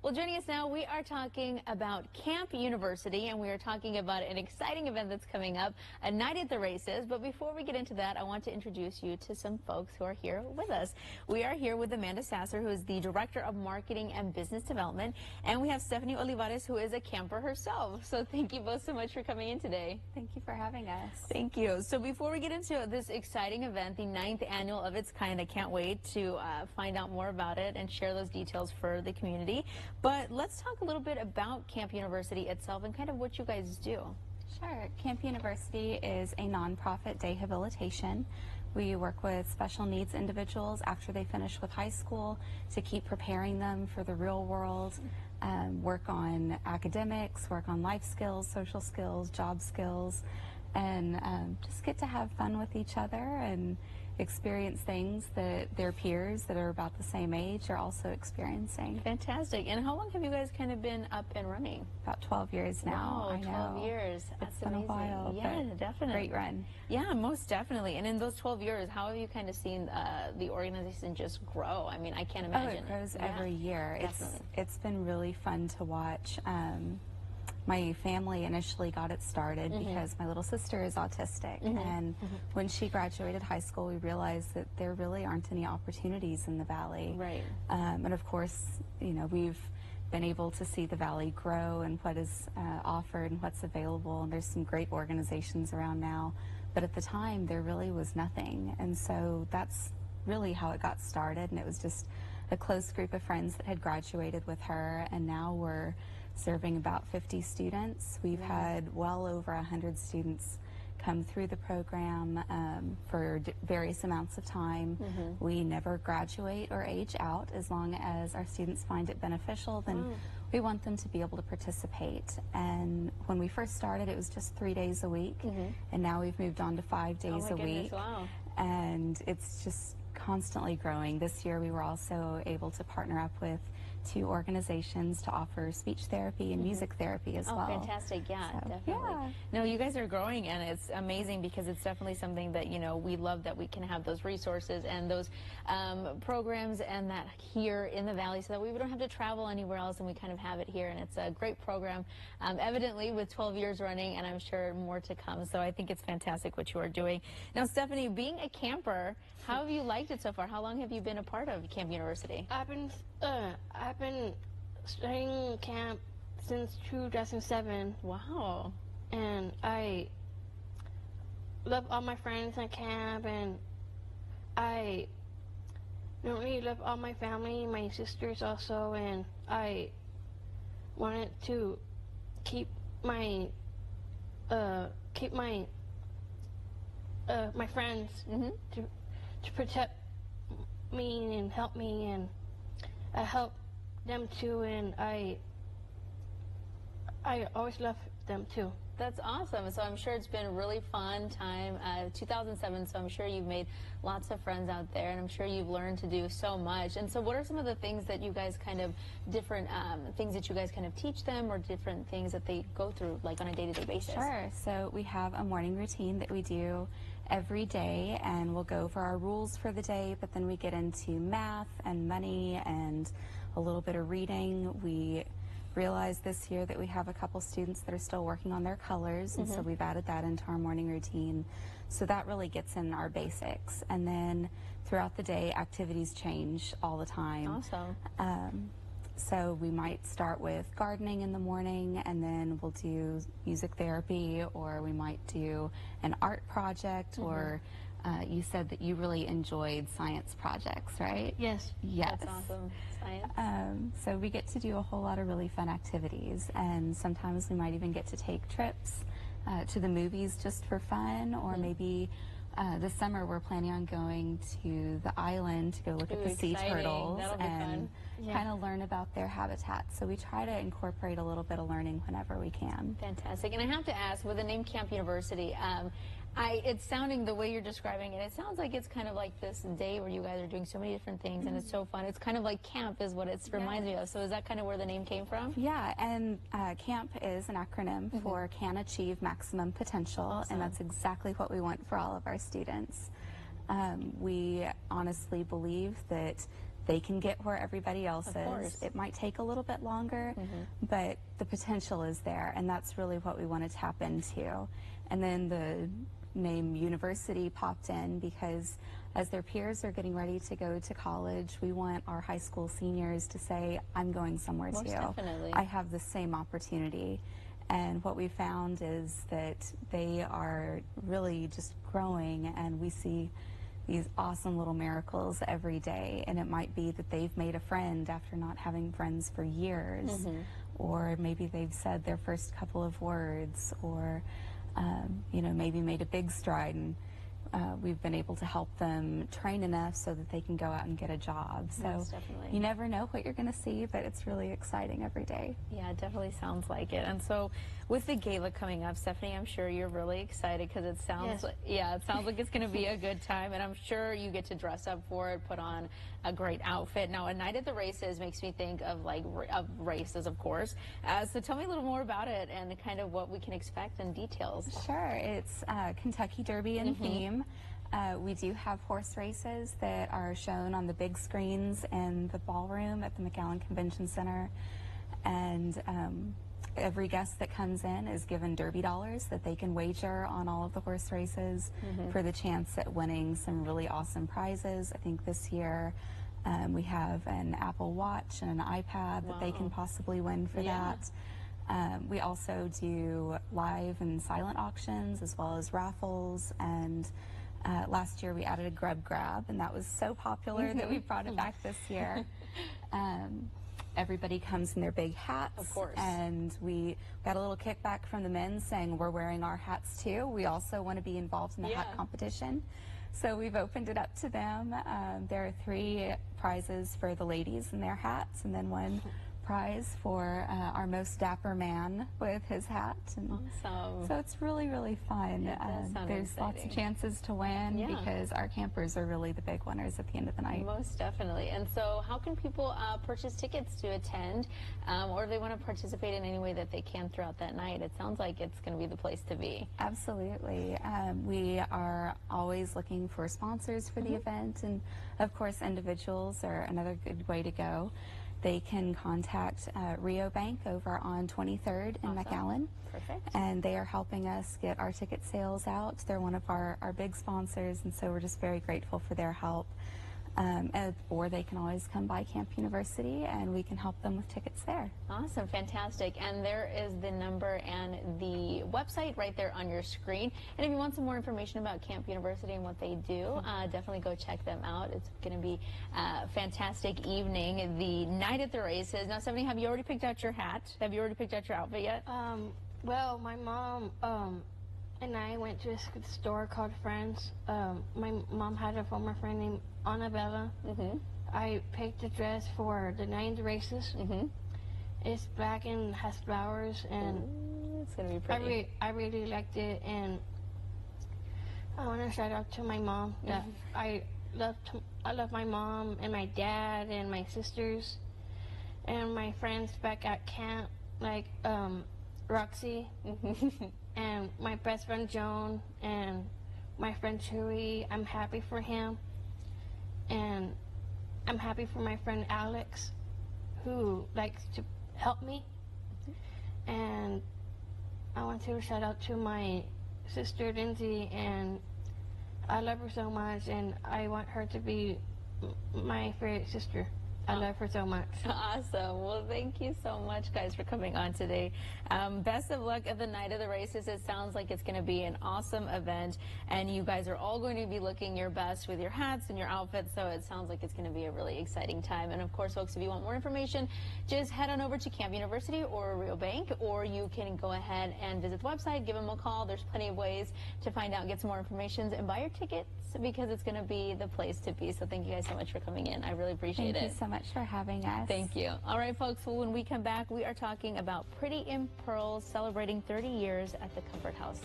Well, joining us now, we are talking about Camp University, and we are talking about an exciting event that's coming up, a night at the races. But before we get into that, I want to introduce you to some folks who are here with us. We are here with Amanda Sasser, who is the Director of Marketing and Business Development, and we have Stephanie Olivares, who is a camper herself. So thank you both so much for coming in today. Thank you for having us. Thank you. So before we get into this exciting event, the 9th annual of its kind, I can't wait to find out more about it and share those details for the community. But let's talk a little bit about Camp University itself and kind of what you guys do. Sure. Camp University is a nonprofit day habilitation. We work with special needs individuals after they finish with high school to keep preparing them for the real world, work on academics, work on life skills, social skills, job skills, and just get to have fun with each other and experience things that their peers that are about the same age are also experiencing. Fantastic. And how long have you guys kind of been up and running? About 12 years now. Wow, I 12 know. years. That's It's been amazing. a while. Yeah, but definitely. Great run. Yeah, most definitely. And in those 12 years, how have you kind of seen the organization just grow? I mean, I can't imagine. Oh, it grows Yeah, every year. definitely. It's been really fun to watch. My family initially got it started because my little sister is autistic, and when she graduated high school, we realized that there really aren't any opportunities in the Valley. Right. And of course, you know, we've been able to see the Valley grow and what is offered and what's available, and there's some great organizations around now. But at the time, there really was nothing, and so that's really how it got started, and it was just a close group of friends that had graduated with her, and now we're serving about 50 students. We've had well over 100 students come through the program for various amounts of time. We never graduate or age out. As long as our students find it beneficial, then we want them to be able to participate. And when we first started, it was just 3 days a week, and now we've moved on to 5 days a week. Wow. And it's just constantly growing. This year we were also able to partner up with 2 organizations to offer speech therapy and music therapy as well. Oh, fantastic. Yeah, So, definitely. yeah. No, you guys are growing, and it's amazing because it's definitely something that, you know, we love that we can have those resources and those programs and that here in the Valley so that we don't have to travel anywhere else, and we kind of have it here. And it's a great program, evidently with 12 years running, and I'm sure more to come. So I think it's fantastic what you are doing. Now, Stephanie, being a camper, how have you liked it so far? How long have you been a part of Camp University? I've been studying camp since 2007, Wow. and I love all my friends at camp, and I don't really love all my family, my sisters also, and I wanted to keep my my friends to protect me and help me, and I help them too, and I always love them too. That's awesome. So I'm sure it's been a really fun time. 2007, so I'm sure you've made lots of friends out there, and I'm sure you've learned to do so much. And so what are some of the things that you guys kind of, different things that you guys kind of teach them, or different things that they go through, like on a day-to-day basis? Sure. So we have a morning routine that we do every day, and we'll go over our rules for the day, but then we get into math and money and a little bit of reading. We realized this year that we have a couple students that are still working on their colors, and so we've added that into our morning routine. So that really gets in our basics. And then throughout the day, activities change all the time. Awesome. So we might start with gardening in the morning, and then we'll do music therapy, or we might do an art project, or you said that you really enjoyed science projects, right? Yes. Yes. That's awesome. Science. So we get to do a whole lot of really fun activities, and sometimes we might even get to take trips to the movies just for fun, or maybe this summer we're planning on going to the island to go look at the sea exciting. turtles That'll be and fun. Yeah. kind of learn about their habitat. So we try to incorporate a little bit of learning whenever we can. Fantastic. And I have to ask, with the name Camp University, it's sounding the way you're describing it. It sounds like it's kind of like this day where you guys are doing so many different things, and it's so fun. It's kind of like camp is what it reminds me of. So is that kind of where the name came from? Yeah, and CAMP is an acronym for Can Achieve Maximum Potential, Awesome. and that's exactly what we want for all of our students. We honestly believe that they can get where everybody else Of is. course. It might take a little bit longer, but the potential is there, and that's really what we want to tap into. And then the name university popped in because as their peers are getting ready to go to college, we want our high school seniors to say, I'm going somewhere Most too. definitely. I have the same opportunity. And what we found is that they are really just growing, and we see these awesome little miracles every day. And it might be that they've made a friend after not having friends for years, or maybe they've said their first couple of words, or maybe made a big stride, and we've been able to help them train enough so that they can go out and get a job. So Most definitely. you never know what you're going to see, but it's really exciting every day. Yeah, it definitely sounds like it. And so with the gala coming up, Stephanie, I'm sure you're really excited because it sounds Yes. it sounds like it's going to be a good time, and I'm sure you get to dress up for it, put on a great outfit. Now, a night at the races makes me think of of races, of course. So tell me a little more about it and kind of what we can expect and details. Sure, it's Kentucky Derby in theme. We do have horse races that are shown on the big screens in the ballroom at the McAllen Convention Center, and every guest that comes in is given Derby dollars that they can wager on all of the horse races for the chance at winning some really awesome prizes. I think this year we have an Apple Watch and an iPad that they can possibly win for Yeah. that. We also do live and silent auctions as well as raffles, and last year we added a grub grab, and that was so popular that we brought it back this year. Everybody comes in their big hats, Of course. and we got a little kickback from the men saying we're wearing our hats too. We also want to be involved in the hat Yeah. competition. So we've opened it up to them. There are 3 prizes for the ladies in their hats, and then 1 prize for our most dapper man with his hat. And Awesome. so it's really, really fun. It does sound There's lots of exciting. chances to win Yeah. because our campers are really the big winners at the end of the night. Most definitely. And so how can people purchase tickets to attend, or if they want to participate in any way that they can throughout that night? It sounds like it's going to be the place to be. Absolutely. We are always looking for sponsors for the event, and of course individuals are another good way to go. They can contact Rio Bank over on 23rd in Awesome. McAllen. Perfect. And they are helping us get our ticket sales out. They're one of our big sponsors, and so we're just very grateful for their help. Or they can always come by Camp University, and we can help them with tickets there. Awesome, fantastic. And there is the number and the website right there on your screen. And if you want some more information about Camp University and what they do, definitely go check them out. It's going to be a fantastic evening, the night at the races. Now, Stephanie, have you already picked out your hat? Have you already picked out your outfit yet? Well, my mom and I went to a store called Friends. My mom had a former friend named Annabella. I picked a dress for the night races. It's black and has flowers, and It's going to be pretty. I really liked it. And I want to shout out to my mom. That I love my mom and my dad and my sisters and my friends back at camp, like Roxy and my best friend Joan and my friend Chewy. I'm happy for him, and I'm happy for my friend Alex, who likes to help me. And I want to shout out to my sister Lindsay, and I love her so much, and I want her to be my favorite sister. I love her so much. Awesome. Well, thank you so much, guys, for coming on today. Best of luck at the night of the races. It sounds like it's going to be an awesome event, and you guys are all going to be looking your best with your hats and your outfits, so it sounds like it's going to be a really exciting time. And of course, folks, if you want more information, just head on over to Camp University or Rio Bank, or you can go ahead and visit the website, give them a call. There's plenty of ways to find out, get some more information, and buy your tickets, because it's going to be the place to be. So thank you guys so much for coming in. I really appreciate Thank it. you so much for having us. Thank you. All right, folks. Well, when we come back, we are talking about Pretty in Pearls celebrating 30 years at the Comfort House.